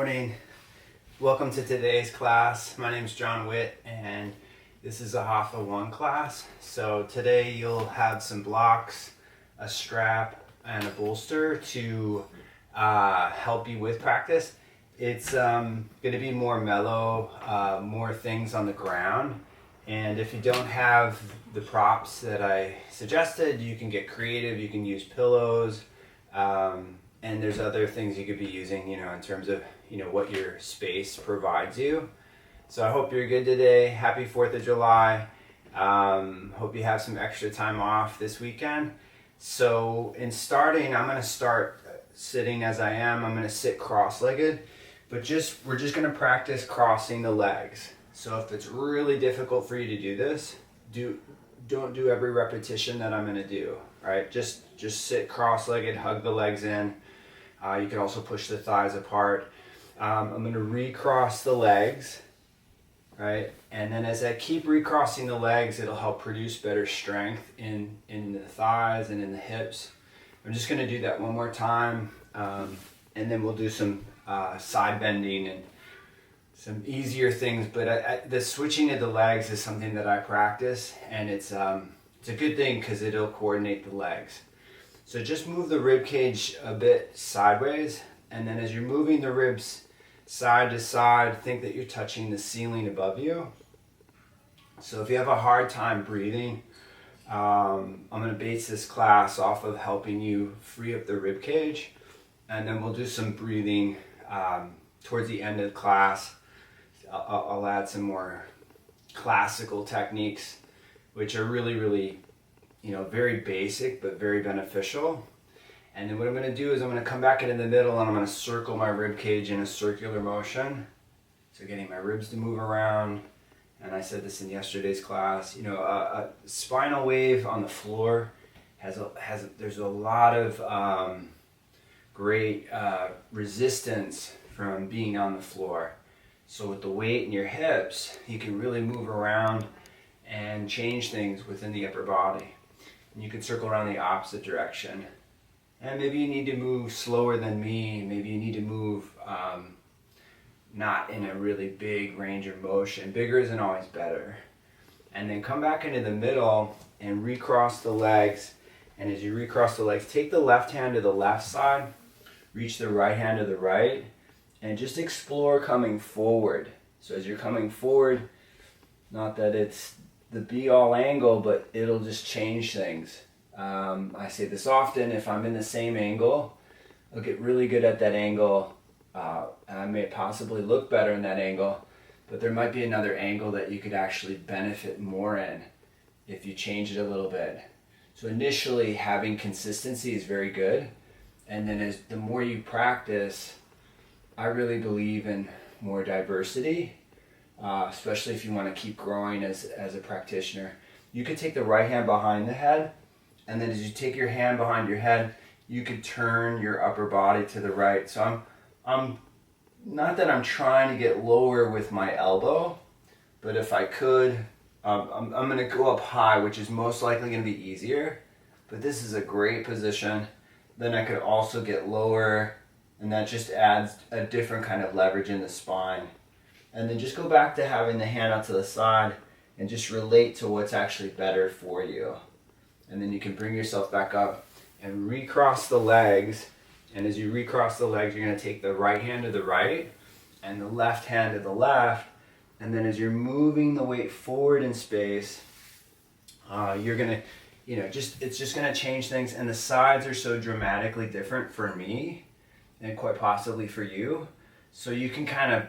morning. Welcome to today's class. My name is Jon Witt and this is a Hatha 1 class. So today you'll have some blocks, a strap, and a bolster to help you with practice. It's going to be more mellow, more things on the ground. And if you don't have the props that I suggested, you can get creative. You can use pillows. And there's other things you could be using, in terms of, what your space provides you. So I hope you're good today. Happy 4th of July. Hope you have some extra time off this weekend. So in starting, I'm going to start sitting as I am. I'm going to sit cross-legged, but we're just going to practice crossing the legs. So if it's really difficult for you to do this, don't do every repetition that I'm going to do, right? Just sit cross-legged, hug the legs in. You can also push the thighs apart. I'm going to recross the legs, right? And then as I keep recrossing the legs, it'll help produce better strength in the thighs and in the hips. I'm just going to do that one more time, and then we'll do some side bending and some easier things. But the switching of the legs is something that I practice, and it's a good thing because it'll coordinate the legs. So just move the rib cage a bit sideways, and then as you're moving the ribs side to side, think that you're touching the ceiling above you. So if you have a hard time breathing, I'm going to base this class off of helping you free up the rib cage, and then we'll do some breathing towards the end of the class. I'll add some more classical techniques, which are really very basic but very beneficial. And then what I'm going to do is I'm going to come back into the middle and I'm going to circle my rib cage in a circular motion. So getting my ribs to move around. And I said this in yesterday's class. A spinal wave on the floor there's a lot of great resistance from being on the floor. So with the weight in your hips, you can really move around and change things within the upper body. And you can circle around the opposite direction. And maybe you need to move slower than me. Maybe you need to move not in a really big range of motion. Bigger isn't always better. And then come back into the middle and recross the legs. And as you recross the legs, take the left hand to the left side, reach the right hand to the right, and just explore coming forward. So as you're coming forward, not that it's the be-all angle, but it'll just change things. I say this often, if I'm in the same angle, I'll get really good at that angle, and I may possibly look better in that angle, but there might be another angle that you could actually benefit more in if you change it a little bit. So initially, having consistency is very good, and then the more you practice, I really believe in more diversity, especially if you want to keep growing as a practitioner. You could take the right hand behind the head, and then as you take your hand behind your head, you could turn your upper body to the right. So I'm not that I'm trying to get lower with my elbow, but if I could, I'm going to go up high, which is most likely going to be easier. But this is a great position. Then I could also get lower, and that just adds a different kind of leverage in the spine. And then just go back to having the hand out to the side and just relate to what's actually better for you. And then you can bring yourself back up and recross the legs. And as you recross the legs, you're going to take the right hand to the right and the left hand to the left. And then as you're moving the weight forward in space, you're going to, it's just going to change things. And the sides are so dramatically different for me and quite possibly for you. So you can kind of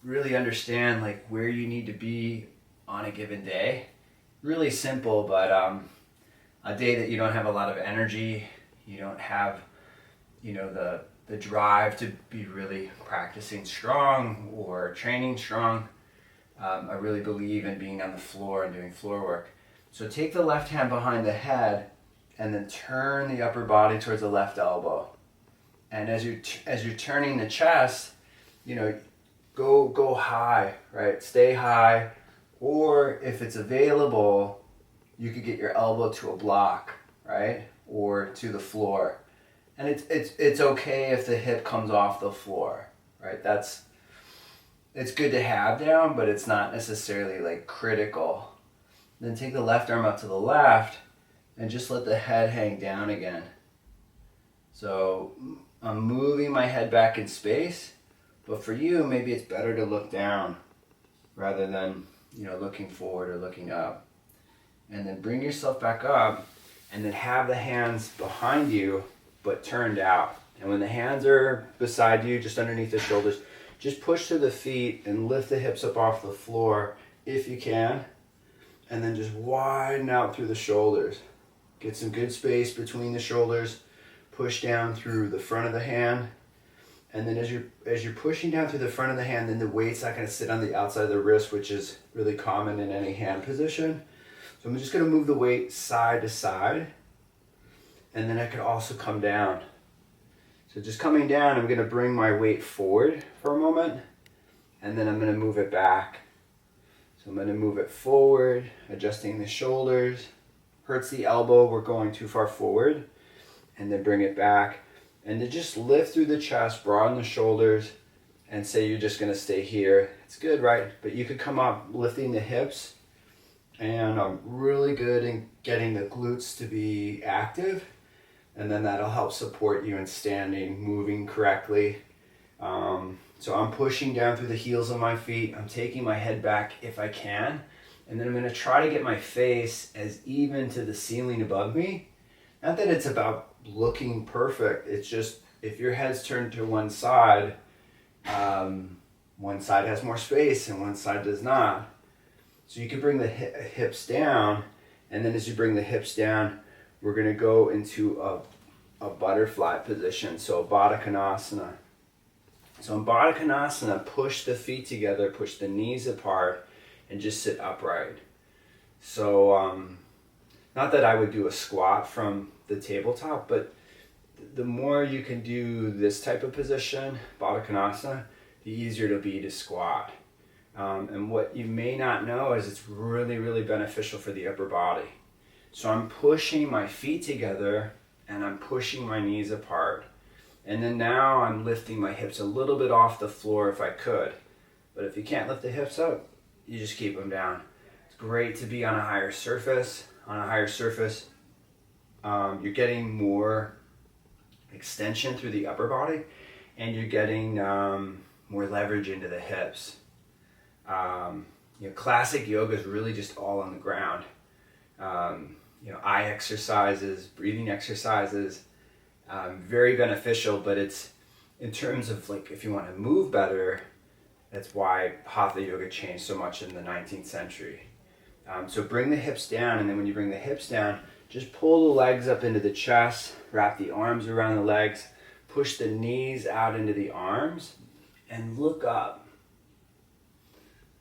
really understand like where you need to be on a given day. Really simple, but a day that you don't have a lot of energy, you don't have, the drive to be really practicing strong or training strong. I really believe in being on the floor and doing floor work. So take the left hand behind the head and then turn the upper body towards the left elbow. And as you're turning the chest, go high, right? Stay high. Or if it's available, you could get your elbow to a block, right? Or to the floor. And it's okay if the hip comes off the floor, right? It's good to have down, but it's not necessarily like critical. Then take the left arm up to the left and just let the head hang down again. So I'm moving my head back in space, but for you, maybe it's better to look down rather than, looking forward or looking up. And then bring yourself back up and then have the hands behind you, but turned out. And when the hands are beside you, just underneath the shoulders, just push to the feet and lift the hips up off the floor if you can. And then just widen out through the shoulders. Get some good space between the shoulders. Push down through the front of the hand. And then as you're pushing down through the front of the hand, then the weight's not going to sit on the outside of the wrist, which is really common in any hand position. So I'm just going to move the weight side to side. And then I could also come down. So just coming down, I'm going to bring my weight forward for a moment. And then I'm going to move it back. So I'm going to move it forward, adjusting the shoulders. Hurts the elbow, we're going too far forward. And then bring it back. And then just lift through the chest, broaden the shoulders, and say you're just going to stay here. It's good, right? But you could come up lifting the hips. And I'm really good in getting the glutes to be active. And then that'll help support you in standing, moving correctly. So I'm pushing down through the heels of my feet. I'm taking my head back if I can. And then I'm going to try to get my face as even to the ceiling above me. Not that it's about looking perfect. It's just if your head's turned to one side has more space and one side does not. So you can bring the hips down. And then as you bring the hips down, we're going to go into a butterfly position. So Baddha Konasana. So in Baddha Konasana, push the feet together, push the knees apart, and just sit upright. So not that I would do a squat from the tabletop, but the more you can do this type of position, Baddha Konasana, the easier it'll be to squat. And what you may not know is it's really, really beneficial for the upper body. So I'm pushing my feet together and I'm pushing my knees apart. And then now I'm lifting my hips a little bit off the floor if I could. But if you can't lift the hips up, you just keep them down. It's great to be on a higher surface. On a higher surface, you're getting more extension through the upper body and you're getting more leverage into the hips. Classic yoga is really just all on the ground. Eye exercises, breathing exercises, very beneficial, but it's in terms of like if you want to move better, that's why Hatha yoga changed so much in the 19th century. So bring the hips down, and then when you bring the hips down, just pull the legs up into the chest, wrap the arms around the legs, push the knees out into the arms, and look up.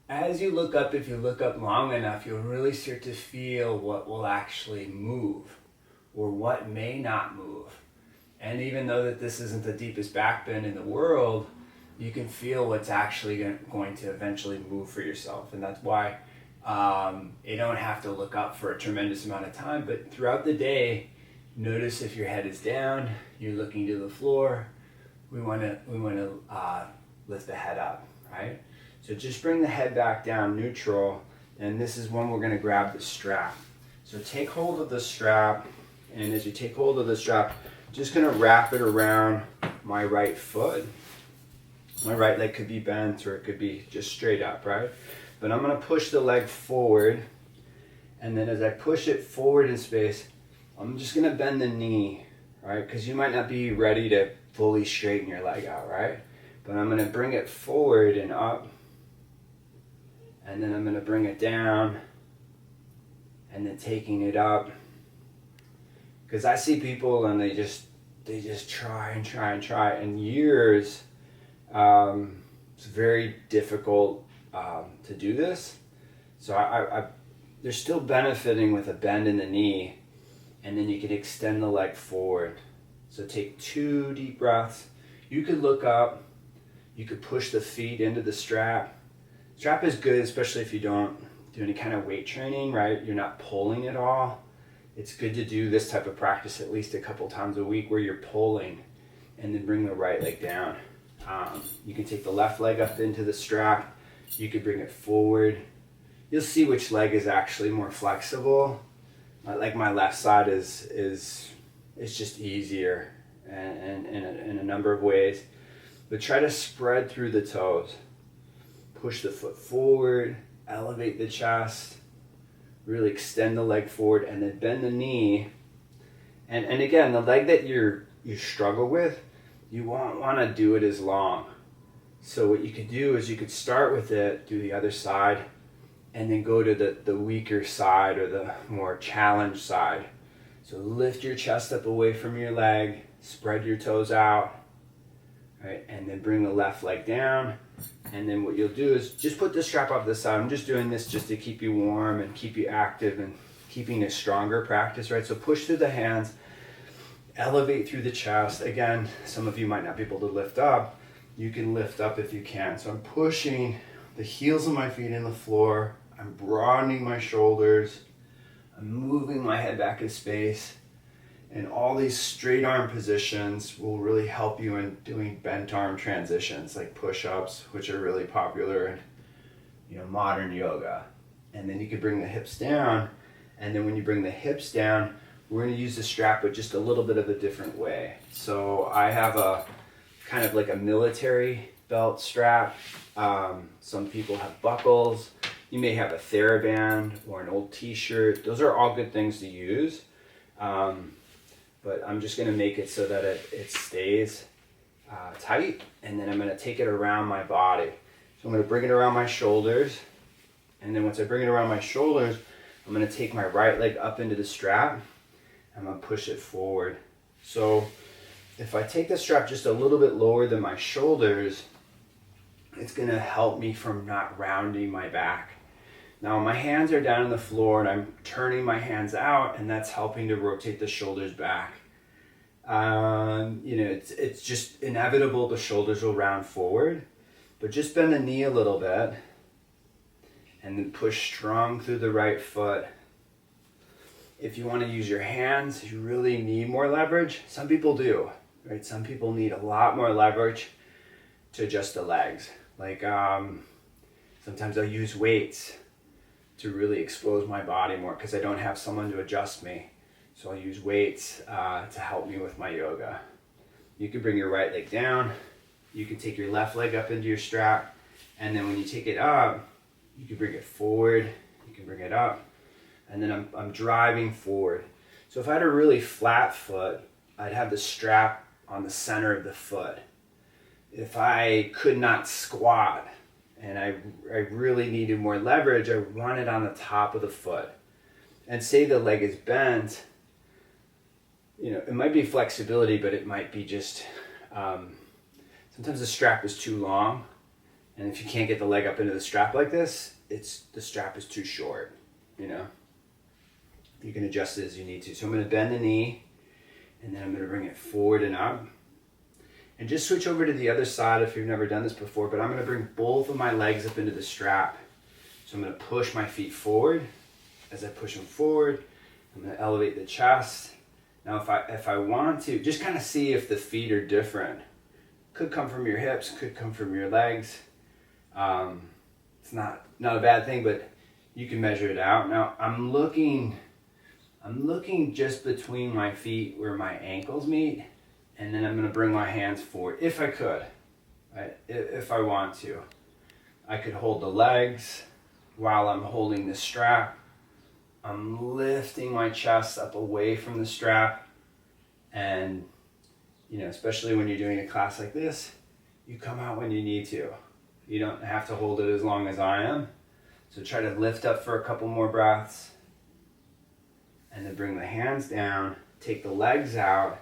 As you look up, if you look up long enough, you'll really start to feel what will actually move or what may not move. And even though that this isn't the deepest back bend in the world, you can feel what's actually going to eventually move for yourself. And that's why you don't have to look up for a tremendous amount of time, but throughout the day, notice if your head is down, you're looking to the floor. We want to lift the head up, right? So just bring the head back down neutral, and this is when we're going to grab the strap. So take hold of the strap, and as you take hold of the strap, just going to wrap it around my right foot. My right leg could be bent or it could be just straight up, right? But I'm going to push the leg forward, and then as I push it forward in space, I'm just going to bend the knee, right? Because you might not be ready to fully straighten your leg out, right? But I'm going to bring it forward and up, and then I'm going to bring it down, and then taking it up. Because I see people and they just try and years. It's very difficult to do this. So they're still benefiting with a bend in the knee, and then you can extend the leg forward. So take 2 deep breaths. You could look up. You could push the feet into the strap. Strap is good, especially if you don't do any kind of weight training, right? You're not pulling at all. It's good to do this type of practice at least a couple times a week where you're pulling, and then bring the right leg down. You can take the left leg up into the strap. You could bring it forward. You'll see which leg is actually more flexible. Like my left side is just easier and in a number of ways. But try to spread through the toes. Push the foot forward, elevate the chest, really extend the leg forward, and then bend the knee. And again, the leg that you struggle with, you won't want to do it as long. So what you could do is you could start with it, do the other side, and then go to the weaker side or the more challenged side. So lift your chest up away from your leg, spread your toes out, right? And then bring the left leg down. And then what you'll do is just put the strap off the side. I'm just doing this just to keep you warm and keep you active and keeping a stronger practice, right? So push through the hands, elevate through the chest. Again, some of you might not be able to lift up. You can lift up if you can. So I'm pushing the heels of my feet in the floor. I'm broadening my shoulders. I'm moving my head back in space. And all these straight arm positions will really help you in doing bent arm transitions like push-ups, which are really popular in modern yoga. And then you can bring the hips down. And then when you bring the hips down, we're going to use the strap, but just a little bit of a different way. So I have a kind of like a military belt strap. Some people have buckles. You may have a TheraBand or an old t-shirt. Those are all good things to use. But I'm just going to make it so that it stays tight. And then I'm going to take it around my body. So I'm going to bring it around my shoulders. And then once I bring it around my shoulders, I'm going to take my right leg up into the strap. I'm going to push it forward. So if I take the strap just a little bit lower than my shoulders, it's going to help me from not rounding my back. Now my hands are down on the floor and I'm turning my hands out, and that's helping to rotate the shoulders back. It's just inevitable the shoulders will round forward, but just bend the knee a little bit and then push strong through the right foot. If you want to use your hands, you really need more leverage. Some people do, right? Some people need a lot more leverage to adjust the legs. Like sometimes I'll use weights to really expose my body more because I don't have someone to adjust me. So I'll use weights to help me with my yoga. You can bring your right leg down. You can take your left leg up into your strap. And then when you take it up, you can bring it forward. You can bring it up. And then I'm driving forward. So if I had a really flat foot, I'd have the strap on the center of the foot. If I could not squat and I really needed more leverage, I want it on the top of the foot. And say the leg is bent, it might be flexibility, but it might be just, sometimes the strap is too long. And if you can't get the leg up into the strap like this, the strap is too short, You can adjust it as you need to. So I'm going to bend the knee, and then I'm going to bring it forward and up. And just switch over to the other side if you've never done this before, but I'm going to bring both of my legs up into the strap. So I'm going to push my feet forward. As I push them forward, I'm going to elevate the chest. Now if I want to, just kind of see if the feet are different. Could come from your hips, could come from your legs. It's not a bad thing, but you can measure it out. Now I'm looking just between my feet where my ankles meet, and then I'm going to bring my hands forward if I could, right? If I want to. I could hold the legs while I'm holding the strap. I'm lifting my chest up away from the strap, and especially when you're doing a class like this, you come out when you need to. You don't have to hold it as long as I am. So try to lift up for a couple more breaths, and then bring the hands down, take the legs out,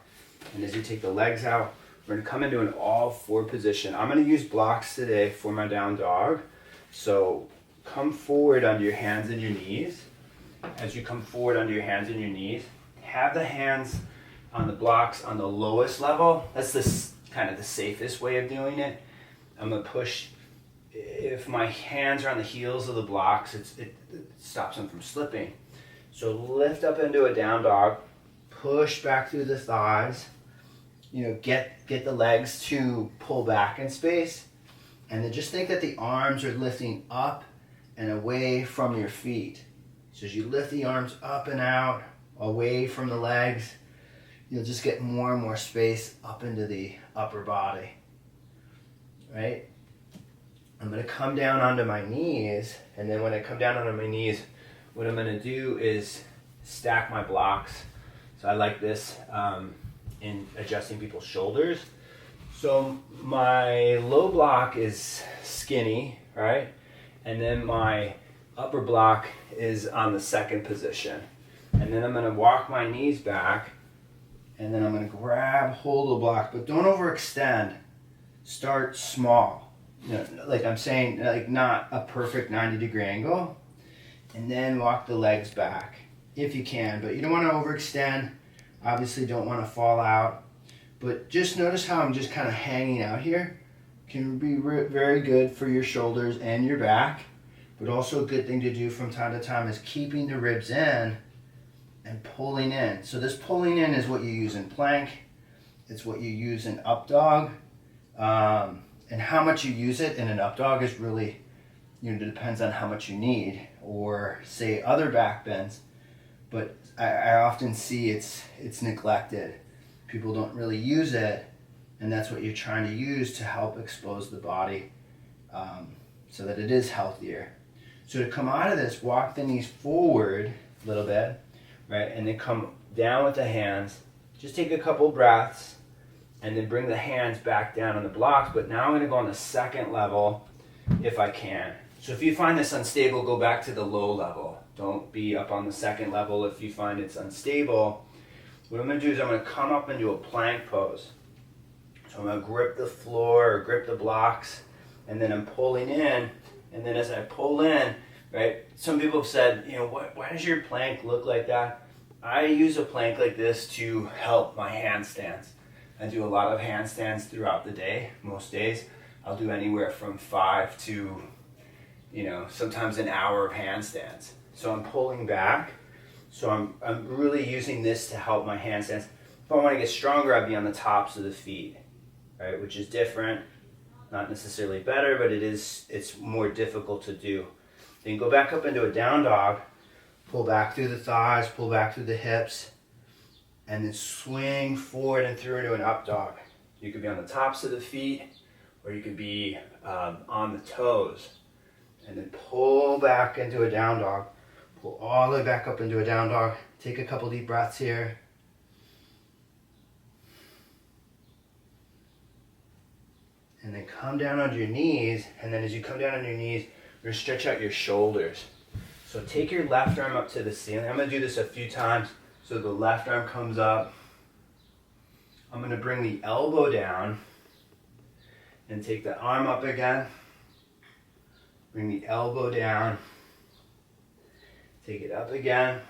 and as you take the legs out, we're going to come into an all four position. I'm going to use blocks today for my down dog. So come forward onto your hands and your knees. As you come forward onto your hands and your knees, have the hands on the blocks on the lowest level. That's kind of the safest way of doing it. I'm going to push. If my hands are on the heels of the blocks, it stops them from slipping. So lift up into a down dog, push back through the thighs, get the legs to pull back in space, and then just think that the arms are lifting up and away from your feet. So as you lift the arms up and out, away from the legs, you'll just get more and more space up into the upper body, right? I'm going to come down onto my knees, and then when I come down onto my knees, what I'm going to do is stack my blocks. So I like this in adjusting people's shoulders. So my low block is skinny, right? And then my upper block is on the second position. And then I'm going to walk my knees back, and then I'm going to grab hold of the block, but don't overextend. Start small. Like I'm saying, like not a perfect 90-degree angle, and then walk the legs back if you can, but you don't want to overextend. Obviously don't want to fall out, but just notice how I'm just kind of hanging out here. Can be very good for your shoulders and your back, but also a good thing to do from time to time is keeping the ribs in and pulling in. So this pulling in is what you use in plank, it's what you use in up dog. And how much you use it in an up dog is really, depends on how much you need, or say other back bends. But I often see it's neglected. People don't really use it, and that's what you're trying to use to help expose the body so that it is healthier. So to come out of this, walk the knees forward a little bit, right? And then come down with the hands. Just take a couple breaths, and then bring the hands back down on the blocks. But now I'm going to go on the second level if I can. So if you find this unstable, go back to the low level. Don't be up on the second level if you find it's unstable. What I'm going to do is I'm going to come up into a plank pose. So I'm going to grip the floor or grip the blocks, and then I'm pulling in. And then as I pull in, right, some people have said, why does your plank look like that? I use a plank like this to help my handstands. I do a lot of handstands throughout the day. Most days I'll do anywhere from 5 to, sometimes an hour of handstands. So I'm pulling back. So I'm really using this to help my handstands. If I want to get stronger, I'd be on the tops of the feet, right? Which is different, not necessarily better, but it's more difficult to do. Then go back up into a down dog, pull back through the thighs, pull back through the hips, and then swing forward and through into an up dog. You could be on the tops of the feet, or you could be on the toes. And then pull back into a down dog. Pull all the way back up into a down dog. Take a couple deep breaths here. And then come down onto your knees. And then as you come down on your knees, you're going to stretch out your shoulders. So take your left arm up to the ceiling. I'm going to do this a few times. So the left arm comes up. I'm going to bring the elbow down and take the arm up again. Bring the elbow down. Take it up again.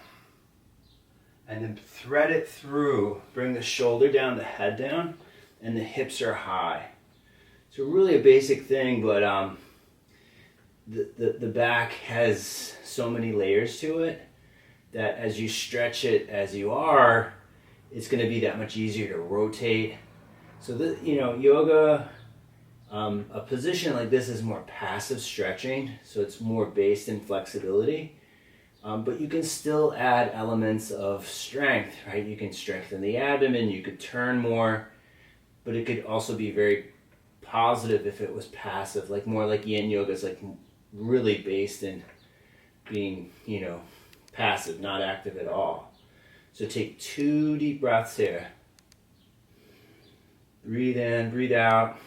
And then thread it through. Bring the shoulder down, the head down, and the hips are high. So really a basic thing, but the back has so many layers to it that as you stretch it as you are, it's going to be that much easier to rotate. So yoga, a position like this is more passive stretching, so it's more based in flexibility. But you can still add elements of strength, right? You can strengthen the abdomen, you could turn more, but it could also be very positive if it was passive, like more like yin yoga is like really based in being, passive, not active at all. So take 2 deep breaths here. Breathe in, breathe out.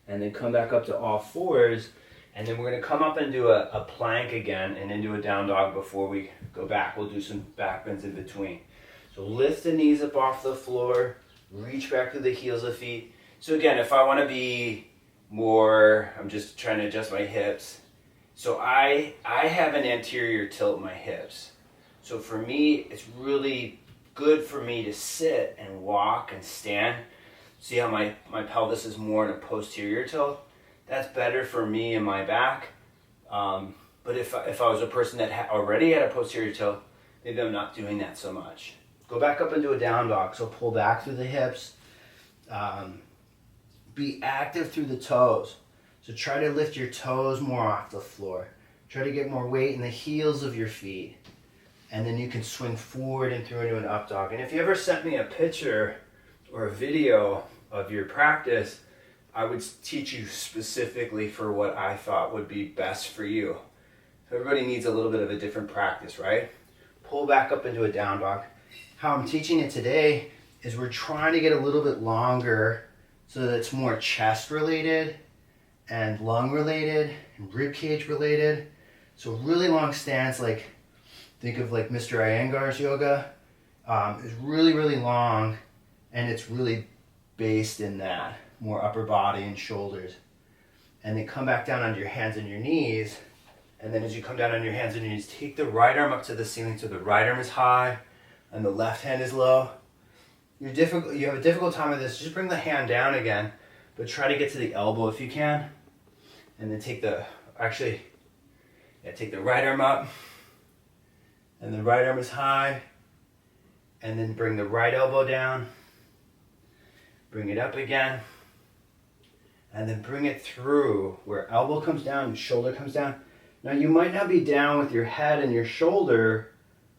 And then come back up to all fours, and then we're going to come up and do a plank again and into a down dog before we go back. We'll do some back bends in between. So lift the knees up off the floor, reach back to the heels of the feet. So again, if I want to be more, I'm just trying to adjust my hips. So I have an anterior tilt in my hips. So for me, it's really good for me to sit and walk and stand. See how my pelvis is more in a posterior tilt? That's better for me and my back. But if I was a person that already had a posterior tilt, maybe I'm not doing that so much. Go back up into a down dog. So pull back through the hips. Be active through the toes. So try to lift your toes more off the floor. Try to get more weight in the heels of your feet. And then you can swing forward and through into an up dog. And if you ever sent me a picture or a video of your practice, I would teach you specifically for what I thought would be best for you. Everybody needs a little bit of a different practice, right? Pull back up into a down dog. How I'm teaching it today is we're trying to get a little bit longer so that it's more chest related and lung related and rib cage related. So really long stance, like think of like Mr. Iyengar's yoga, is really, really long, and it's really based in that, more upper body and shoulders. And then come back down onto your hands and your knees, and then as you come down on your hands and your knees, take the right arm up to the ceiling so the right arm is high and the left hand is low. You have a difficult time with this, just bring the hand down again, but try to get to the elbow if you can. And then take the right arm up, and the right arm is high, and then bring the right elbow down, bring it up again, and then bring it through where elbow comes down and shoulder comes down. Now you might not be down with your head and your shoulder,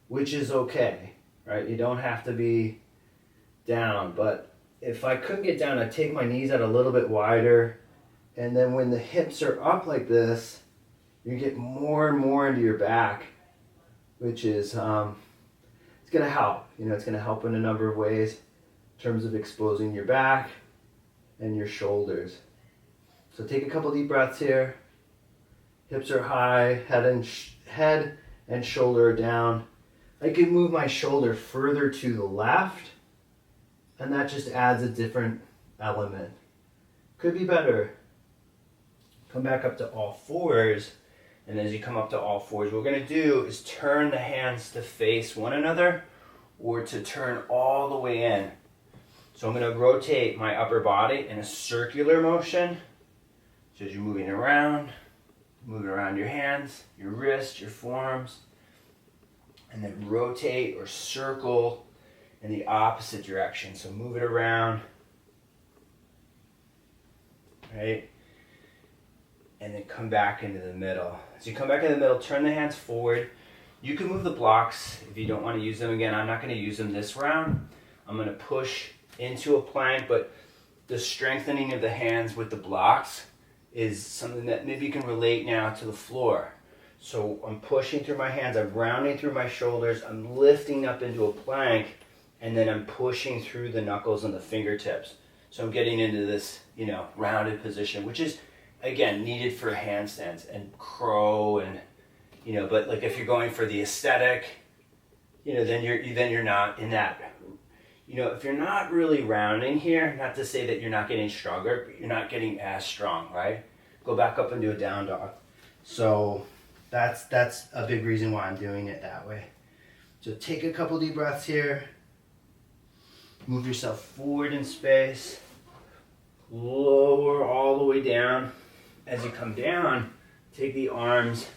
which is okay, right? You don't have to be down, but if I couldn't get down, I'd take my knees out a little bit wider, and then when the hips are up like this, you get more and more into your back, which is, it's going to help. It's going to help in a number of ways in terms of exposing your back and your shoulders. So take a couple deep breaths here. Hips are high, head and shoulder are down. I can move my shoulder further to the left, and that just adds a different element. Could be better. Come back up to all fours, and as you come up to all fours, what we're going to do is turn the hands to face one another or to turn all the way in. So I'm going to rotate my upper body in a circular motion. So as you're moving around your hands, your wrists, your forearms, and then rotate or circle in the opposite direction. So move it around, right? And then come back into the middle. As you come back in the middle, turn the hands forward. You can move the blocks if you don't want to use them. Again, I'm not going to use them this round. I'm going to push into a plank, but the strengthening of the hands with the blocks is something that maybe you can relate now to the floor. So I'm pushing through my hands, I'm rounding through my shoulders, I'm lifting up into a plank, and then I'm pushing through the knuckles and the fingertips. So I'm getting into this, rounded position, which is, again, needed for handstands and crow and, but like if you're going for the aesthetic, then you're not in that. If you're not really rounding here, not to say that you're not getting stronger, but you're not getting as strong, right? Go back up and do a down dog. So that's a big reason why I'm doing it that way. So take a couple deep breaths here. Move yourself forward in space. Lower all the way down. As you come down, take the arms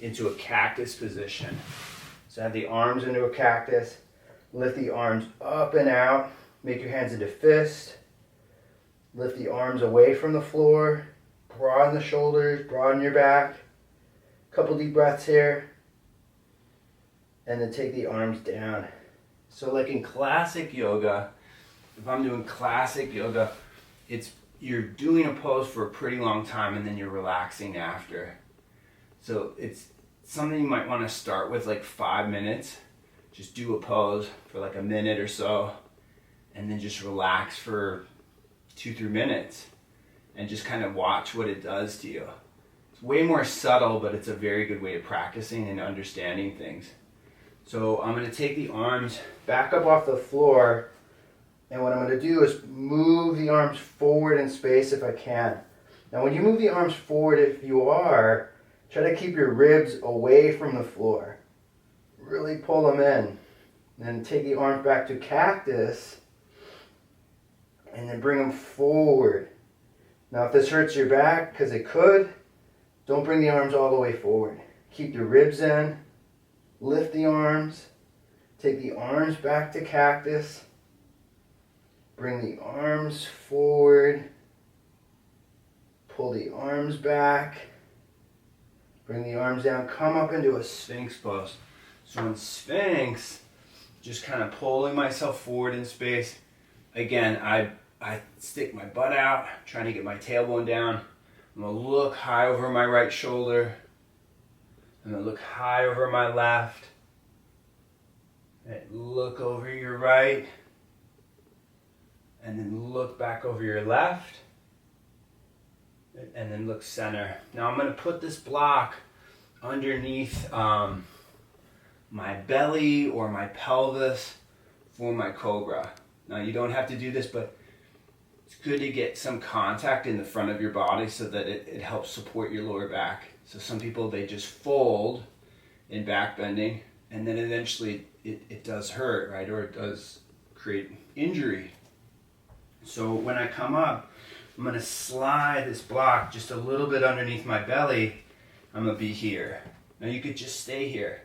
into a cactus position. So have the arms into a cactus. Lift the arms up and out. Make your hands into fist. Lift the arms away from the floor. Broaden the shoulders, broaden your back. Couple deep breaths here. And then take the arms down. So like in classic yoga, if I'm doing classic yoga, you're doing a pose for a pretty long time and then you're relaxing after. So it's something you might want to start with like 5 minutes. Just do a pose for like a minute or so, and then just relax for 2-3 minutes and just kind of watch what it does to you. It's way more subtle, but it's a very good way of practicing and understanding things. So I'm going to take the arms back up off the floor, and what I'm going to do is move the arms forward in space if I can. Now when you move the arms forward, if you are, try to keep your ribs away from the floor. Really pull them in. Then take the arms back to cactus and then bring them forward. Now if this hurts your back, because it could, don't bring the arms all the way forward. Keep the ribs in. Lift the arms. Take the arms back to cactus. Bring the arms forward. Pull the arms back. Bring the arms down. Come up into a Sphinx pose. So in Sphinx, just kind of pulling myself forward in space. Again, I stick my butt out, trying to get my tailbone down. I'm going to look high over my right shoulder. I'm going to look high over my left. Look over your right. And then look back over your left. And then look center. Now I'm going to put this block underneath my belly or my pelvis for my cobra. Now you don't have to do this, but it's good to get some contact in the front of your body so that it helps support your lower back. So some people, they just fold in back bending, and then eventually it does hurt, right? Or it does create injury. So when I come up, I'm going to slide this block just a little bit underneath my belly. I'm going to be here. Now you could just stay here.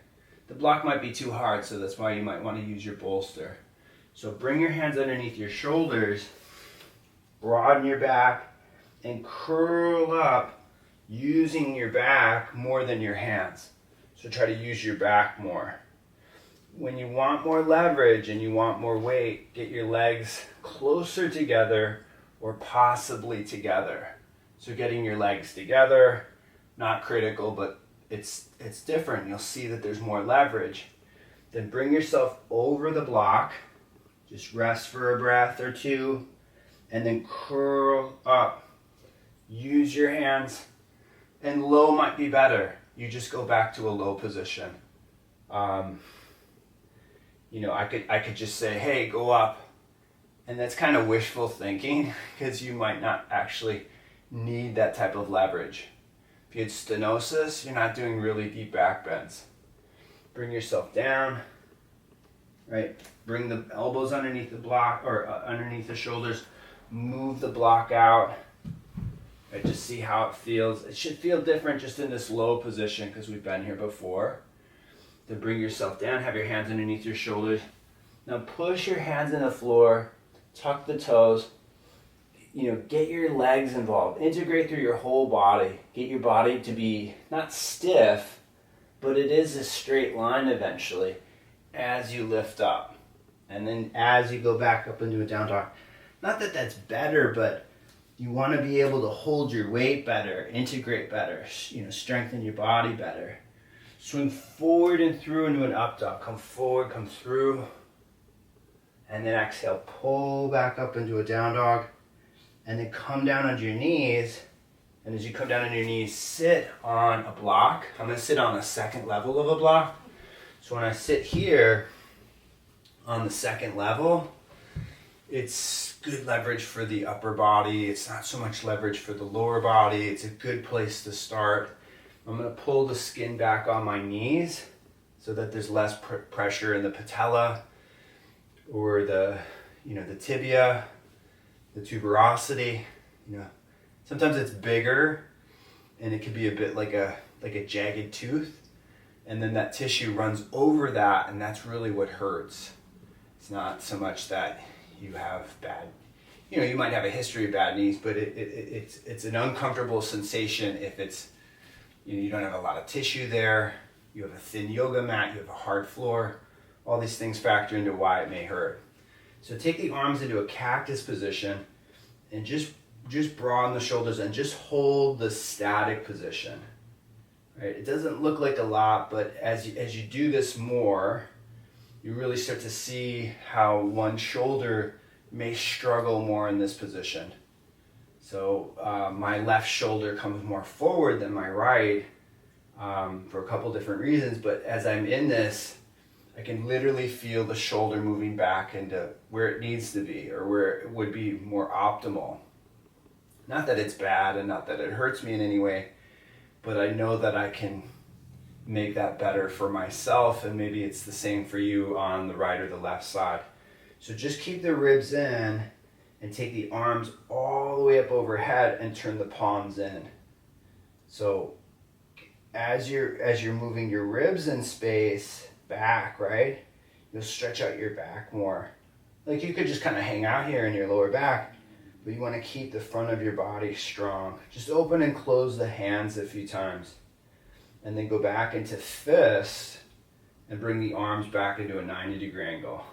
The block might be too hard, so that's why you might want to use your bolster. So bring your hands underneath your shoulders, broaden your back, and curl up using your back more than your hands. So try to use your back more. When you want more leverage and you want more weight, get your legs closer together or possibly together. So getting your legs together, not critical, but it's different. You'll see that there's more leverage. Then bring yourself over the block. Just rest for a breath or two, and then curl up. Use your hands, and low might be better. You just go back to a low position. I could just say, hey, go up. And that's kind of wishful thinking because you might not actually need that type of leverage. If you had stenosis, you're not doing really deep back bends. Bring yourself down, right? Bring the elbows underneath the block or underneath the shoulders. Move the block out. Right, just see how it feels. It should feel different just in this low position because we've been here before. Then bring yourself down. Have your hands underneath your shoulders. Now push your hands in the floor. Tuck the toes. Get your legs involved. Integrate through your whole body. Get your body to be not stiff, but it is a straight line eventually as you lift up. And then as you go back up into a down dog. Not that that's better, but you want to be able to hold your weight better, integrate better, strengthen your body better. Swing forward and through into an up dog. Come forward, come through. And then exhale, pull back up into a down dog. And then come down onto your knees. And as you come down on your knees, sit on a block. I'm going to sit on the second level of a block. So when I sit here on the second level, it's good leverage for the upper body. It's not so much leverage for the lower body. It's a good place to start. I'm going to pull the skin back on my knees so that there's less pressure in the patella or the tibia, the tuberosity. Sometimes it's bigger and it could be a bit like a jagged tooth, and then that tissue runs over that, and that's really what hurts. It's not so much that you have bad, you might have a history of bad knees, but it's an uncomfortable sensation if it's, you don't have a lot of tissue there, you have a thin yoga mat, you have a hard floor. All these things factor into why it may hurt. So take the arms into a cactus position and just broaden the shoulders and just hold the static position. Right? It doesn't look like a lot, but as you do this more, you really start to see how one shoulder may struggle more in this position. So my left shoulder comes more forward than my right for a couple different reasons, but as I'm in this, I can literally feel the shoulder moving back into where it needs to be or where it would be more optimal. Not that it's bad and not that it hurts me in any way, but I know that I can make that better for myself, and maybe it's the same for you on the right or the left side. So just keep the ribs in and take the arms all the way up overhead and turn the palms in. So as you're moving your ribs in space back, right, you'll stretch out your back more. Like you could just kind of hang out here in your lower back, but you want to keep the front of your body strong. Just open and close the hands a few times. And then go back into fist and bring the arms back into a 90-degree angle.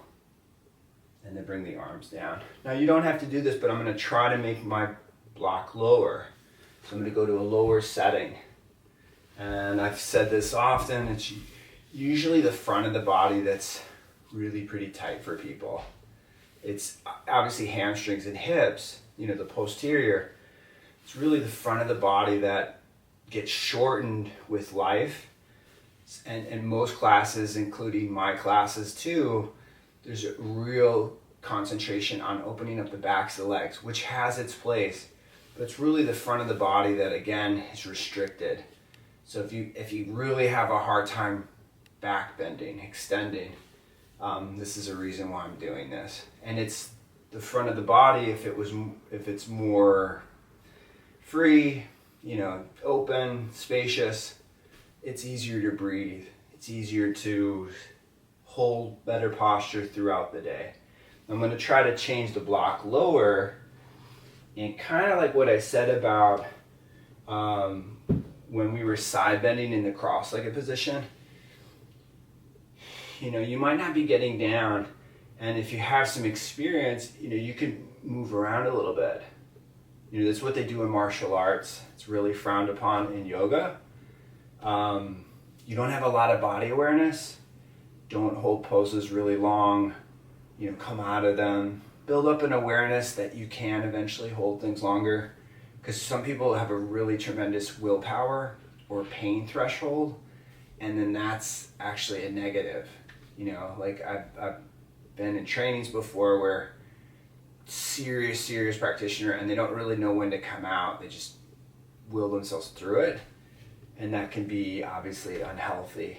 And then bring the arms down. Now you don't have to do this, but I'm going to try to make my block lower. So I'm going to go to a lower setting. And I've said this often, it's usually the front of the body that's really pretty tight for people. It's obviously hamstrings and hips, the posterior. It's really the front of the body that gets shortened with life. And most classes, including my classes too, there's a real concentration on opening up the backs of the legs, which has its place. But it's really the front of the body that, again, is restricted. So if you really have a hard time back bending, extending, this is a reason why I'm doing this. And it's the front of the body. If it's more free, open, spacious, it's easier to breathe. It's easier to hold better posture throughout the day. I'm going to try to change the block lower, and kind of like what I said about when we were side bending in the cross-legged position. You might not be getting down, and if you have some experience, you can move around a little bit. That's what they do in martial arts. It's really frowned upon in yoga. You don't have a lot of body awareness. Don't hold poses really long. Come out of them. Build up an awareness that you can eventually hold things longer. Because some people have a really tremendous willpower or pain threshold, and then that's actually a negative. Like I've been in trainings before where serious practitioner, and they don't really know when to come out. They just will themselves through it, and that can be obviously unhealthy.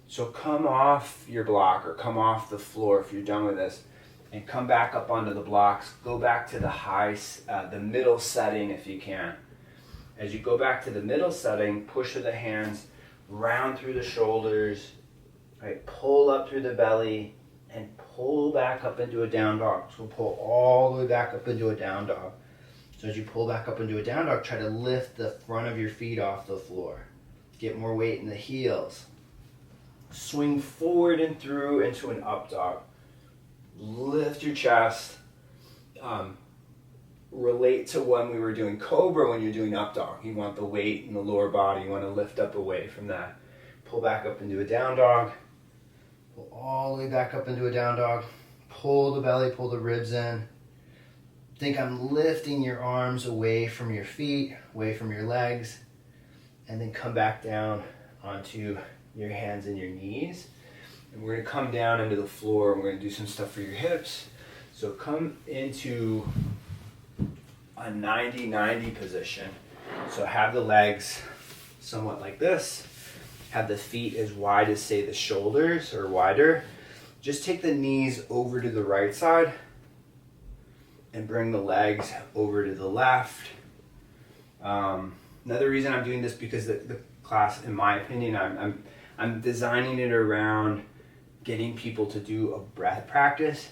So come off your block or come off the floor if you're done with this, and come back up onto the blocks. Go back to the middle setting if you can. As you go back to the middle setting, push with the hands, round through the shoulders, right? Pull up through the belly, and pull back up into a down dog. So pull all the way back up into a down dog. So as you pull back up into a down dog, try to lift the front of your feet off the floor. Get more weight in the heels. Swing forward and through into an up dog. Lift your chest. Relate to when we were doing cobra, when you're doing up dog. You want the weight in the lower body. You want to lift up away from that. Pull back up into a down dog. Pull all the way back up into a down dog. Pull the belly, pull the ribs in. Think I'm lifting your arms away from your feet, away from your legs, and then come back down onto your hands and your knees. And we're going to come down into the floor, and we're going to do some stuff for your hips. So come into a 90-90 position. So have the legs somewhat like this. Have the feet as wide as, say, the shoulders or wider. Just take the knees over to the right side and bring the legs over to the left. Another reason I'm doing this, because the class, in my opinion, I'm designing it around getting people to do a breath practice.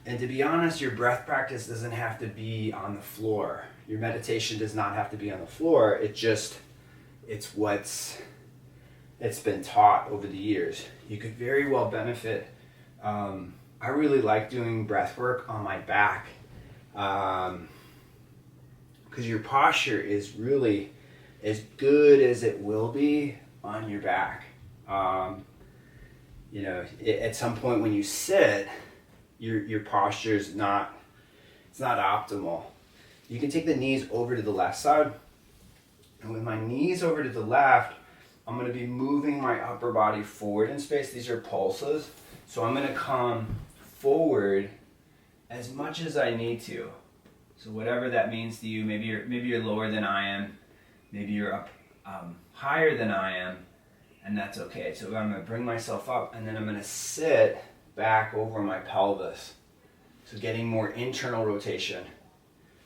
And to be honest, your breath practice doesn't have to be on the floor. Your meditation does not have to be on the floor. It's been taught over the years. You could very well benefit. I really like doing breath work on my back, because your posture is really as good as it will be on your back. At some point when you sit, your posture is not optimal. You can take the knees over to the left side, and with my knees over to the left, I'm going to be moving my upper body forward in space. These are pulses. So I'm going to come forward as much as I need to. So whatever that means to you, maybe you're lower than I am, maybe you're up higher than I am, and that's okay. So I'm going to bring myself up, and then I'm going to sit back over my pelvis. So getting more internal rotation.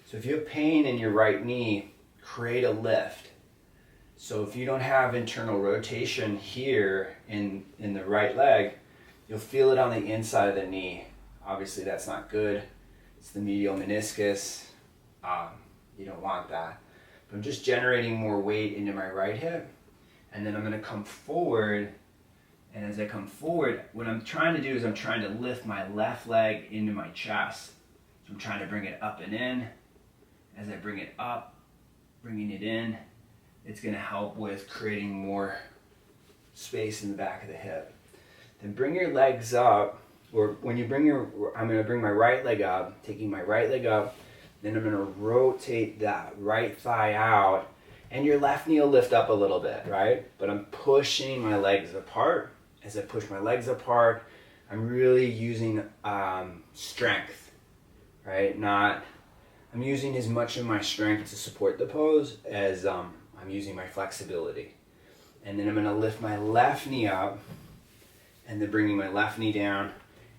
So if you have pain in your right knee, create a lift. So if you don't have internal rotation here in the right leg, you'll feel it on the inside of the knee. Obviously that's not good. It's the medial meniscus. You don't want that. But I'm just generating more weight into my right hip, and then I'm going to come forward. And as I come forward, what I'm trying to do is I'm trying to lift my left leg into my chest. So I'm trying to bring it up and in. As I bring it up, bringing it in, it's going to help with creating more space in the back of the hip. Then bring your legs up, or when you bring I'm going to bring my right leg up, taking my right leg up, then I'm going to rotate that right thigh out, and your left knee will lift up a little bit, right? But I'm pushing my legs apart. As I push my legs apart, I'm really using strength, right? I'm using as much of my strength to support the pose as I'm using my flexibility. And then I'm going to lift my left knee up, and then bringing my left knee down,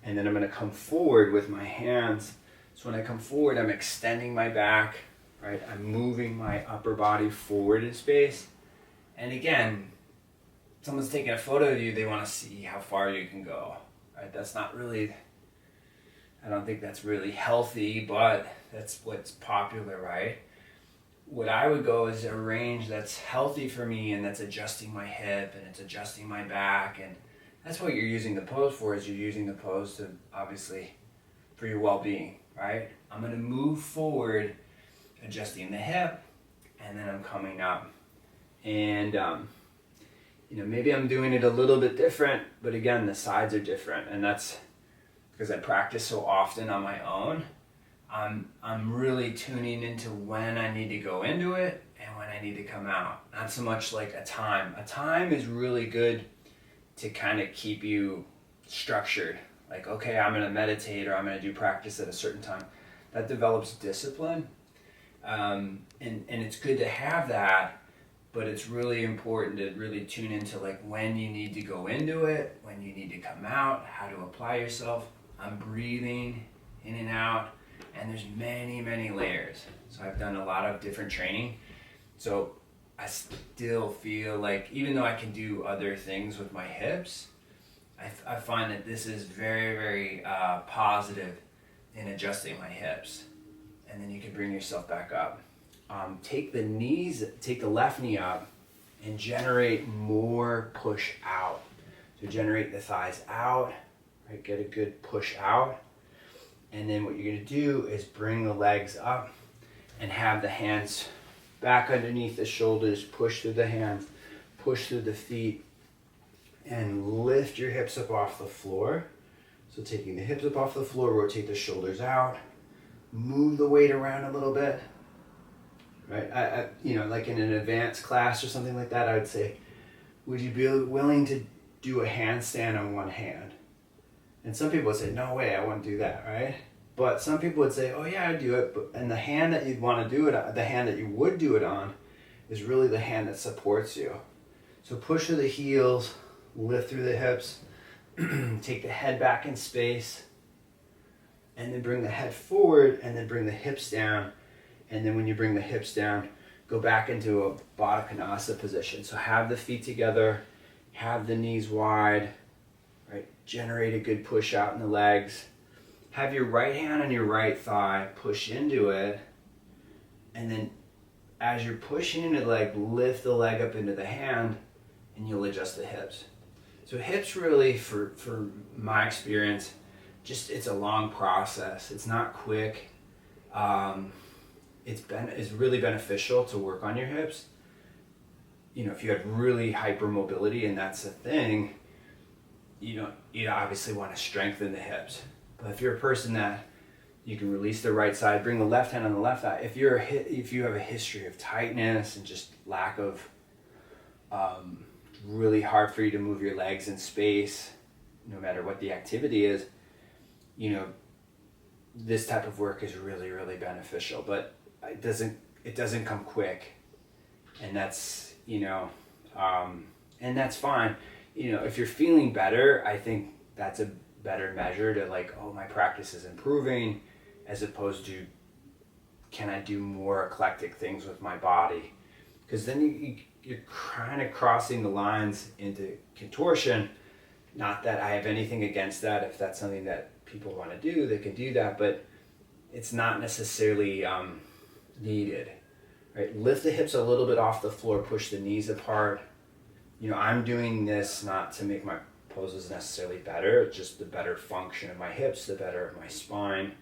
and then I'm going to come forward with my hands. So when I come forward, I'm extending my back, right? I'm moving my upper body forward in space. And again, someone's taking a photo of you, they want to see how far you can go, right? That's not really, I don't think that's really healthy, but that's what's popular, right? What I would go is a range that's healthy for me, and that's adjusting my hip, and it's adjusting my back, and that's what you're using the pose for, is you're using the pose to, obviously, for your well-being, right? I'm going to move forward, adjusting the hip, and then I'm coming up. And, maybe I'm doing it a little bit different, but again, the sides are different, and that's because I practice so often on my own. I'm really tuning into when I need to go into it and when I need to come out. Not so much like a time. A time is really good to kind of keep you structured. Like, okay, I'm going to meditate, or I'm going to do practice at a certain time. That develops discipline. And it's good to have that, but it's really important to really tune into like when you need to go into it, when you need to come out, how to apply yourself. I'm breathing in and out, and there's many, many layers. So I've done a lot of different training. So I still feel like, even though I can do other things with my hips, I find that this is very, very positive in adjusting my hips. And then you can bring yourself back up. Take the left knee up and generate more push out. So generate the thighs out, right? Get a good push out. And then what you're gonna do is bring the legs up and have the hands back underneath the shoulders, push through the hands, push through the feet, and lift your hips up off the floor. So taking the hips up off the floor, rotate the shoulders out, move the weight around a little bit, right? Like in an advanced class or something like that, I would say, would you be willing to do a handstand on one hand? And some people would say, no way, I wouldn't do that, right? But some people would say, oh yeah, I'd do it. And the hand that you'd want to do it on, the hand that you would do it on, is really the hand that supports you. So push through the heels, lift through the hips, take the head back in space, and then bring the head forward, and then bring the hips down. And then when you bring the hips down, go back into a Baddha Konasana position. So have the feet together, have the knees wide, right? Generate a good push out in the legs. Have your right hand on your right thigh, push into it, and then as you're pushing into the leg, lift the leg up into the hand, and you'll adjust the hips. So hips really, for my experience, it's a long process. It's not quick. It's really beneficial to work on your hips. If you have really hypermobility, and that's a thing, you obviously want to strengthen the hips. But if you're a person that you can release the right side, bring the left hand on the left thigh. If you have a history of tightness and just lack of, really hard for you to move your legs in space, no matter what the activity is, this type of work is really, really beneficial. But it doesn't come quick, and that's and that's fine. If you're feeling better, I think that's a better measure to like, oh, my practice is improving, as opposed to, can I do more eclectic things with my body? because then you're kind of crossing the lines into contortion. Not that I have anything against that. If that's something that people want to do, they can do that, but it's not necessarily needed. Right? Lift the hips a little bit off the floor, push the knees apart. I'm doing this not to make my poses necessarily better, just the better function of my hips, the better of my spine.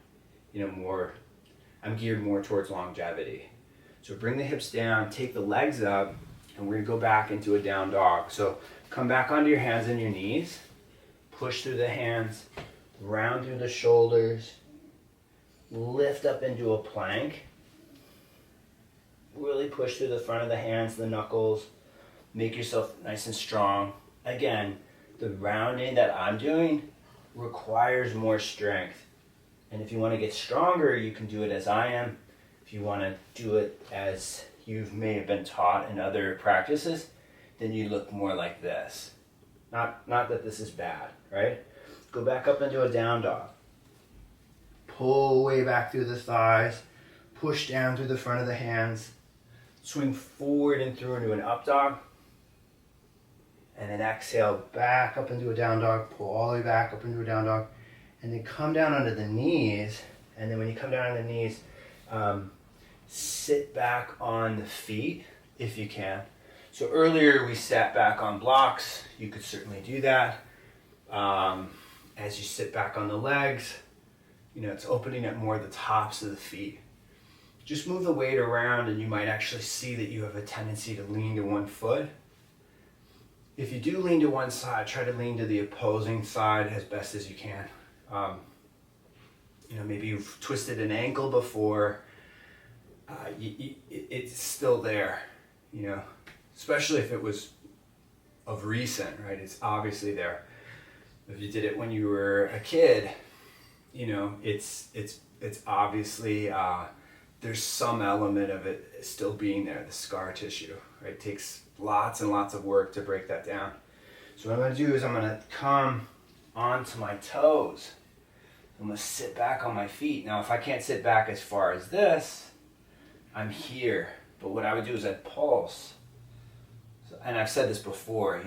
I'm geared more towards longevity. So bring the hips down, take the legs up, and we're gonna go back into a down dog. So come back onto your hands and your knees, push through the hands, round through the shoulders, lift up into a plank. Really push through the front of the hands, the knuckles, make yourself nice and strong. Again, the rounding that I'm doing requires more strength. And if you want to get stronger, you can do it as I am. If you want to do it as you may have been taught in other practices, then you look more like this. Not that this is bad, right? Go back up into a down dog. Pull way back through the thighs. Push down through the front of the hands. Swing forward and through into an up dog. And then exhale back up into a down dog. Pull all the way back up into a down dog. And then come down onto the knees. And then when you come down on the knees, sit back on the feet if you can. So earlier we sat back on blocks. You could certainly do that. As you sit back on the legs, it's opening up more of the tops of the feet. Just move the weight around and you might actually see that you have a tendency to lean to one foot. If you do lean to one side, try to lean to the opposing side as best as you can. Maybe you've twisted an ankle before. It's still there, especially if it was of recent, right? It's obviously there. If you did it when you were a kid, it's obviously there's some element of it still being there, the scar tissue, right? It takes lots and lots of work to break that down. So what I'm going to do is I'm going to come onto my toes. I'm going to sit back on my feet. Now, if I can't sit back as far as this, I'm here. But what I would do is I'd pulse. And I've said this before,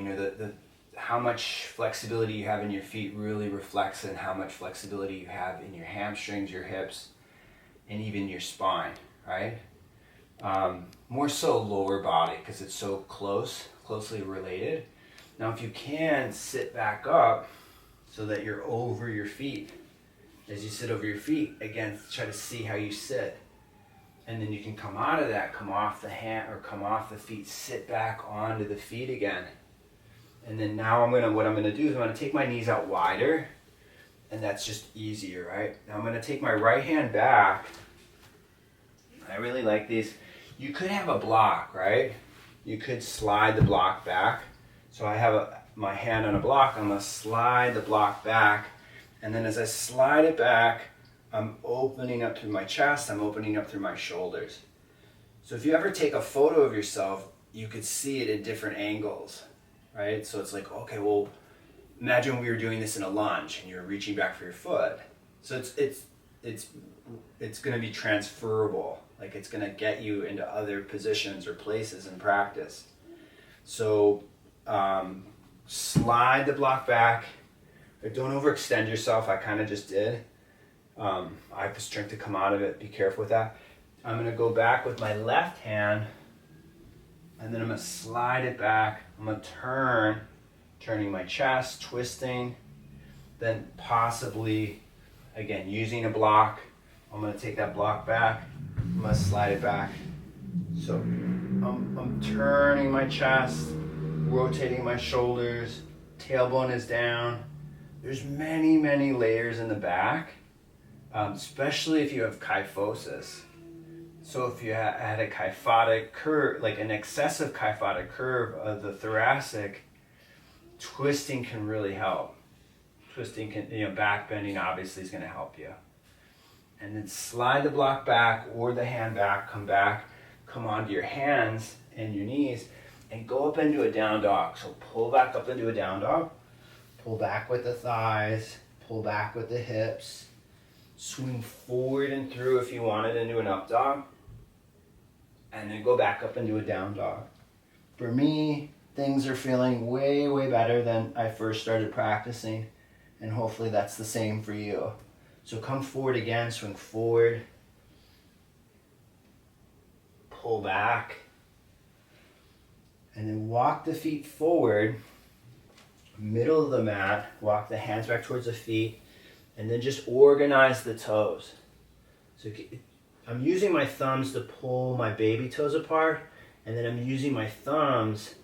how much flexibility you have in your feet really reflects in how much flexibility you have in your hamstrings, your hips, and even your spine, right? More so lower body because it's so closely related. Now if you can, sit back up so that you're over your feet. As you sit over your feet, again, try to see how you sit. And then you can come out of that, come off the hand or come off the feet, sit back onto the feet again. And then now what I'm gonna do is I'm gonna take my knees out wider, and that's just easier, right? Now I'm gonna take my right hand back. I really like these. You could have a block, right? You could slide the block back. So I have my hand on a block, I'm gonna slide the block back, and then as I slide it back, I'm opening up through my chest, I'm opening up through my shoulders. So if you ever take a photo of yourself, you could see it at different angles, right? So it's like, okay, well, imagine we were doing this in a lunge and you're reaching back for your foot. So it's going to be transferable. Like it's going to get you into other positions or places in practice. So slide the block back. Don't overextend yourself. I kind of just did. I have the strength to come out of it. Be careful with that. I'm going to go back with my left hand, and then I'm going to slide it back. I'm going to turning my chest, twisting, then possibly, again, using a block. I'm going to take that block back. I'm going to slide it back. So I'm turning my chest, rotating my shoulders, tailbone is down. There's many, many layers in the back, especially if you have kyphosis. So if you had a kyphotic curve, like an excessive kyphotic curve of the thoracic, twisting can really help. Twisting can, back bending obviously is going to help you. And then slide the block back or the hand back, come onto your hands and your knees, and go up into a down dog. So pull back up into a down dog, pull back with the thighs, pull back with the hips, swing forward and through if you wanted into an up dog. and then go back up into a down dog. For me, things are feeling way, way better than I first started practicing, and hopefully that's the same for you. So come forward again, swing forward, pull back, and then walk the feet forward, middle of the mat, walk the hands back towards the feet, and then just organize the toes. So I'm using my thumbs to pull my baby toes apart, and then I'm using my thumbs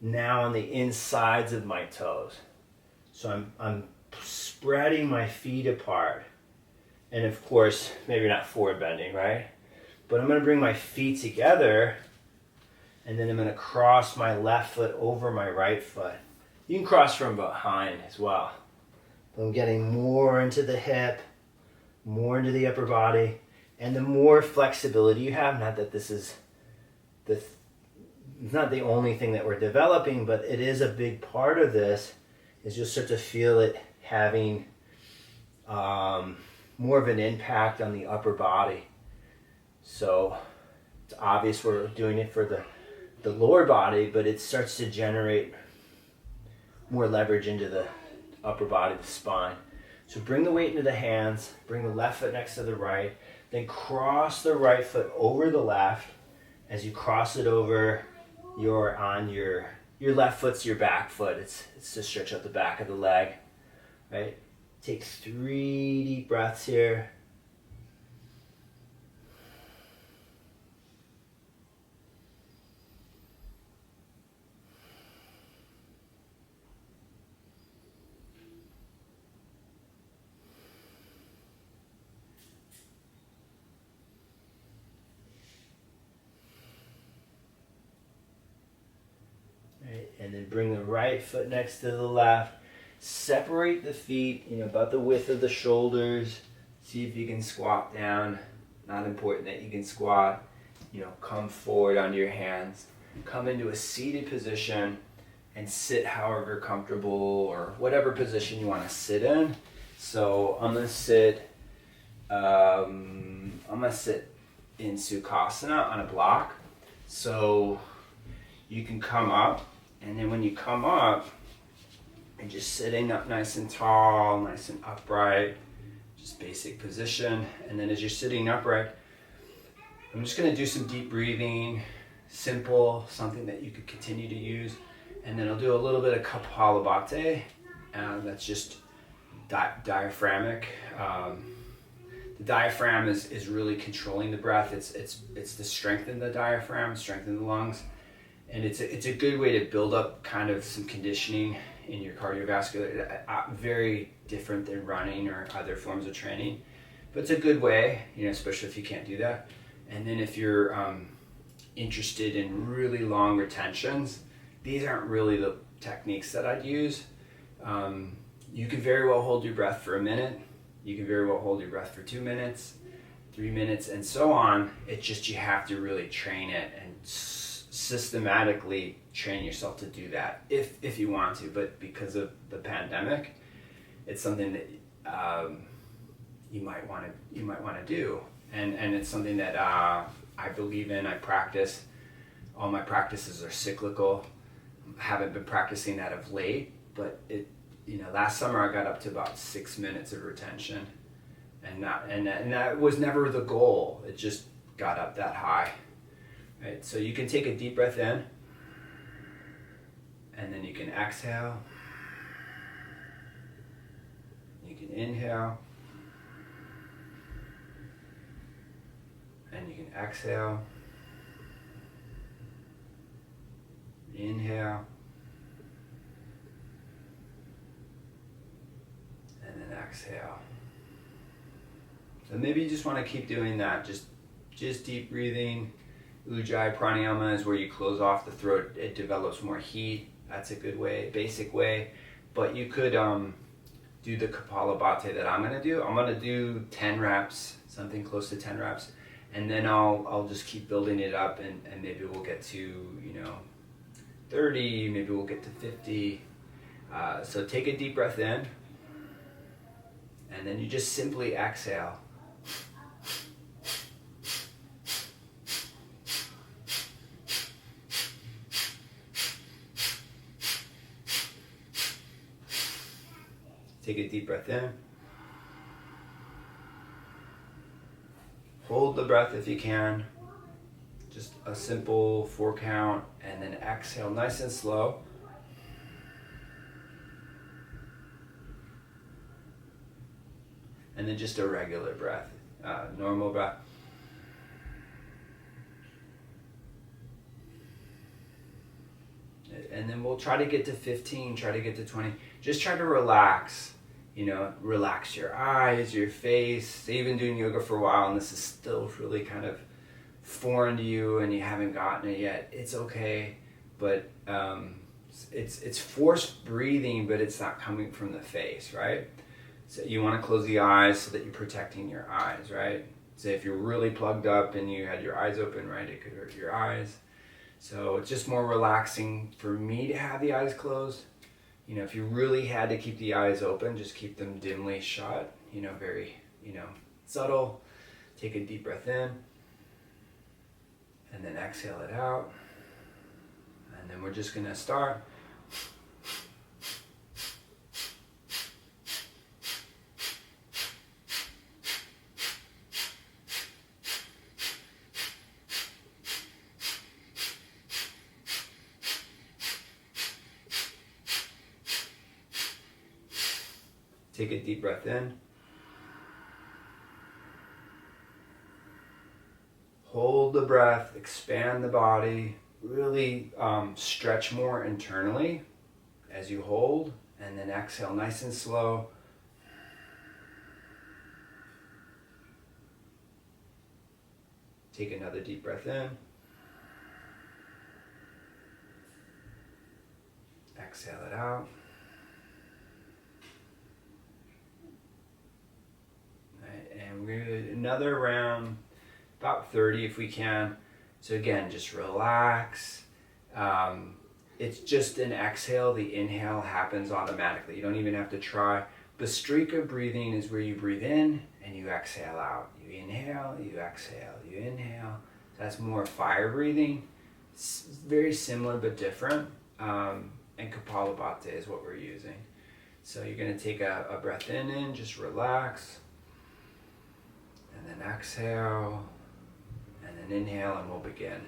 now on the insides of my toes. So I'm spreading my feet apart. And of course, maybe not forward bending, right? But I'm gonna bring my feet together, and then I'm gonna cross my left foot over my right foot. You can cross from behind as well. I'm getting more into the hip, more into the upper body, and the more flexibility you have, not that this is it's not the only thing that we're developing, but it is a big part of this, is you'll start to feel it having more of an impact on the upper body. So it's obvious we're doing it for the lower body, but it starts to generate more leverage into the upper body, the spine. So bring the weight into the hands, bring the left foot next to the right, then cross the right foot over the left. As you cross it over, you're on your left foot's your back foot. It's to stretch out the back of the leg, right? Take 3 deep breaths here. And then bring the right foot next to the left. Separate the feet, about the width of the shoulders. See if you can squat down. Not important that you can squat. Come forward onto your hands. Come into a seated position and sit however comfortable, or whatever position you want to sit in. So I'm gonna sit in Sukhasana on a block. So you can come up, and then when you come up, and just sitting up nice and tall, nice and upright, just basic position. And then as you're sitting upright, I'm just gonna do some deep breathing, simple, something that you could continue to use. And then I'll do a little bit of Kapalabhati, that's just diaphragmic. The diaphragm is really controlling the breath. It's to strengthen the diaphragm, strengthen the lungs. And it's a good way to build up kind of some conditioning in your cardiovascular. Very different than running or other forms of training, but it's a good way, especially if you can't do that. And then if you're interested in really long retentions, these aren't really the techniques that I'd use. You can very well hold your breath for a minute. You can very well hold your breath for 2 minutes, 3 minutes, and so on. It's just you have to really train it and systematically train yourself to do that if you want to. But because of the pandemic, it's something that you might want to do, and it's something that I believe in. I practice. All my practices are cyclical. I haven't been practicing that of late, but last summer I got up to about 6 minutes of retention, and that was never the goal. It just got up that high. Right, so you can take a deep breath in, and then you can exhale. You can inhale, and you can exhale. Inhale, and then exhale. So maybe you just want to keep doing that, just deep breathing. Ujjayi pranayama is where you close off the throat. It develops more heat. That's a good way, basic way. But you could do the Kapalabhati that I'm going to do. I'm going to do 10 reps, something close to 10 reps. And then I'll just keep building it up, and maybe we'll get to 30, maybe we'll get to 50. So take a deep breath in, and then you just simply exhale. Take a deep breath in. Hold the breath if you can. Just a simple 4 count, and then exhale nice and slow. And then just a regular breath, normal breath. And then we'll try to get to 15, try to get to 20. Just try to relax, relax your eyes, your face. You've been doing yoga for a while and this is still really kind of foreign to you and you haven't gotten it yet. It's okay, but it's forced breathing, but it's not coming from the face, right? So you want to close the eyes so that you're protecting your eyes, right? So if you're really plugged up and you had your eyes open, right, it could hurt your eyes. So it's just more relaxing for me to have the eyes closed. If you really had to keep the eyes open, just keep them dimly shut, very, subtle. Take a deep breath in and then exhale it out. And then we're just gonna start. Take a deep breath in. Hold the breath, expand the body, really stretch more internally as you hold, and then exhale nice and slow. Take another deep breath in. Exhale it out. And we're going to do another round, about 30 if we can. So again, just relax. It's just an exhale. The inhale happens automatically. You don't even have to try. Bhastrika breathing is where you breathe in and you exhale out. You inhale, you exhale, you inhale. That's more fire breathing. It's very similar but different. And Kapalabhati is what we're using. So you're going to take a breath in, just relax. And then exhale, and then inhale, and we'll begin.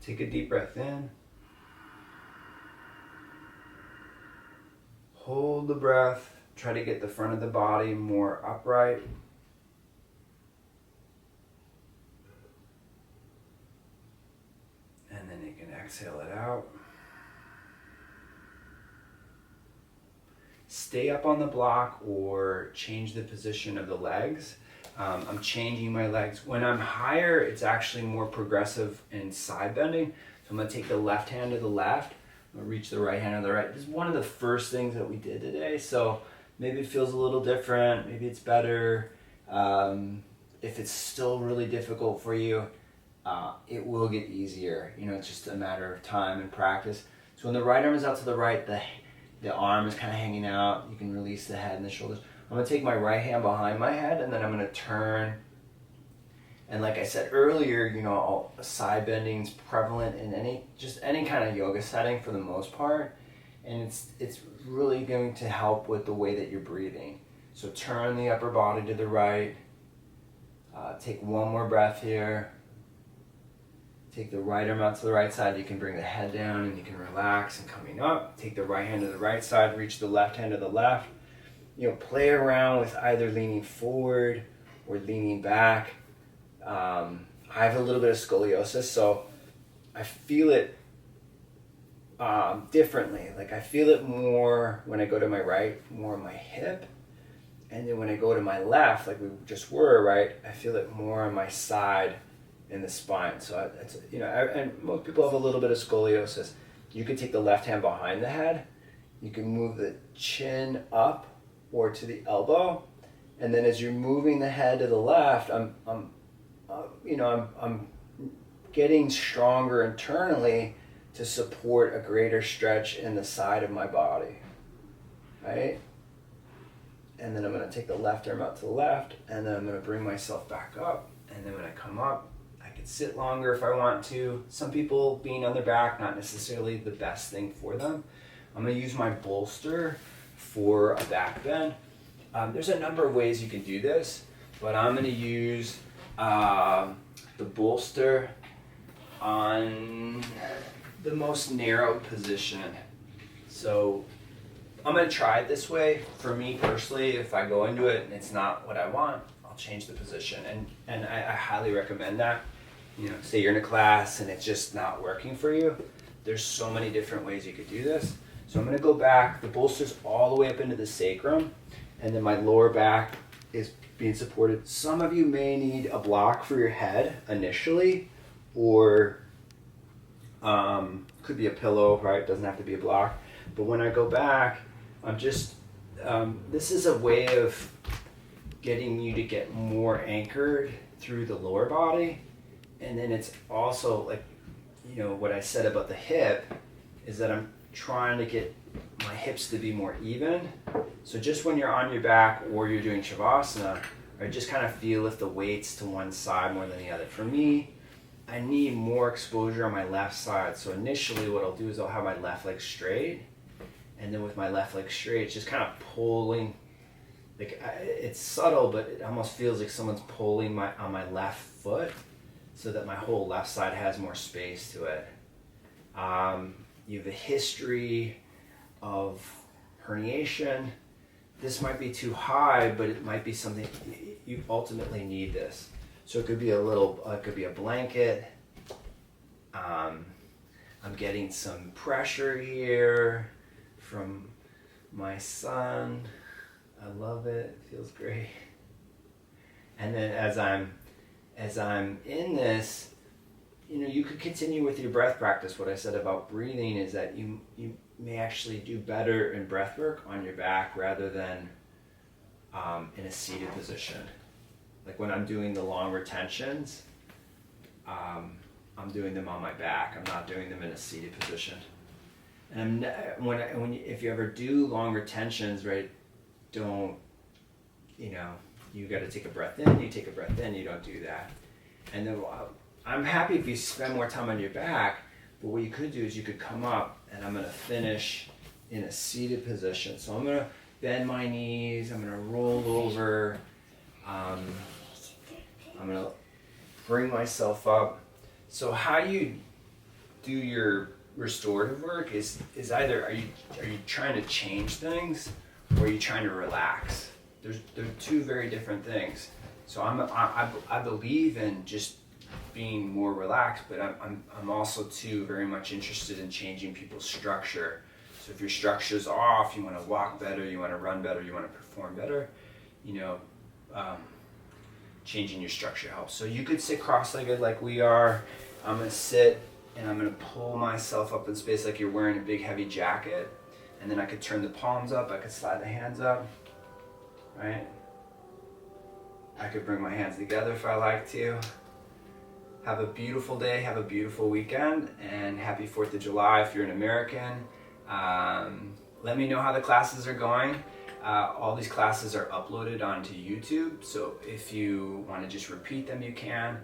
Take a deep breath in. Hold the breath. Try to get the front of the body more upright. And then you can exhale it out. Stay up on the block or change the position of the legs. I'm changing my legs. When I'm higher, it's actually more progressive in side bending. So I'm going to take the left hand to the left. I'm going to reach the right hand to the right. This is one of the first things that we did today. So maybe it feels a little different. Maybe it's better. If it's still really difficult for you, it will get easier. It's just a matter of time and practice. So when the right arm is out to the right, the arm is kind of hanging out. You can release the head and the shoulders. I'm going to take my right hand behind my head and then I'm going to turn. And like I said earlier, side bending is prevalent in any kind of yoga setting for the most part. And it's really going to help with the way that you're breathing. So turn the upper body to the right. Take one more breath here. Take the right arm out to the right side. You can bring the head down and you can relax and coming up. Take the right hand to the right side. Reach the left hand to the left. Play around with either leaning forward or leaning back. I have a little bit of scoliosis, so I feel it differently. Like I feel it more when I go to my right, more on my hip. And then when I go to my left, like we just were, right, I feel it more on my side in the spine. So and most people have a little bit of scoliosis. You can take the left hand behind the head. You can move the chin up or to the elbow, And then as you're moving the head to the left, I'm getting stronger internally to support a greater stretch in the side of my body, right? And then I'm going to take the left arm out to the left, and then I'm going to bring myself back up. And then when I come up, I can sit longer if I want to. Some people being on their back, not necessarily the best thing for them. I'm going to use my bolster for a back bend. There's a number of ways you can do this, but I'm going to use the bolster on the most narrow position. So I'm going to try it this way. For me personally, if I go into it and it's not what I want, I'll change the position. And I highly recommend that. You know, say you're in a class and it's just not working for you. There's so many different ways you could do this. So I'm going to go back. The bolster's all the way up into the sacrum, and then my lower back is being supported. Some of you may need a block for your head initially, or could be a pillow, right? It doesn't have to be a block. But when I go back, I'm just, this is a way of getting you to get more anchored through the lower body. And then it's also like, you know, what I said about the hip is that I'm trying to get my hips to be more even. So just when you're on your back or you're doing Shavasana, I just kind of feel if the weight's to one side more than the other. For me, I need more exposure on my left side. So initially what I'll do is I'll have my left leg straight. And then with my left leg straight, it's just kind of pulling. Like it's subtle, but it almost feels like someone's pulling on my left foot so that my whole left side has more space to it. You have a history of herniation. This might be too high, but it might be something you ultimately need this. So it could be it could be a blanket. I'm getting some pressure here from my son. I love it. It feels great. And then as I'm in this, you know, you could continue with your breath practice. What I said about breathing is that you may actually do better in breath work on your back rather than in a seated position. Like when I'm doing the long retentions, I'm doing them on my back. I'm not doing them in a seated position. And if you ever do long retentions, right, don't, you know, you got to take a breath in, you take a breath in, you don't do that. And then I'm happy if you spend more time on your back, but what you could do is you could come up, and I'm going to finish in a seated position. So I'm going to bend my knees, I'm going to roll over, I'm going to bring myself up. So how you do your restorative work is either are you trying to change things, or are you trying to relax? They're two very different things. So I believe in just being more relaxed, but I'm also too very much interested in changing people's structure. So if your structure's off, you want to walk better, you want to run better, you want to perform better, you know, changing your structure helps. So you could sit cross-legged like we are. I'm going to sit and I'm going to pull myself up in space like you're wearing a big heavy jacket. And then I could turn the palms up, I could slide the hands up, right? I could bring my hands together if I like to. Have a beautiful day, have a beautiful weekend, and happy 4th of July if you're an American. Let me know how the classes are going. All these classes are uploaded onto YouTube, so if you want to just repeat them, you can.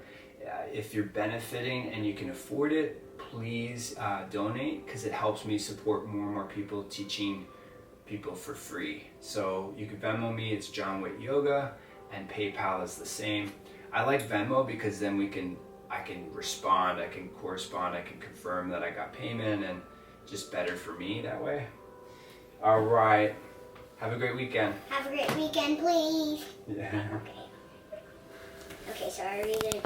If you're benefiting and you can afford it, please donate, because it helps me support more and more people teaching people for free. So you can Venmo me, it's Jon Witt Yoga, and PayPal is the same. I like Venmo because then I can respond, I can correspond, I can confirm that I got payment, and just better for me that way. All right, have a great weekend. Have a great weekend, please. Yeah. Okay, so I read it.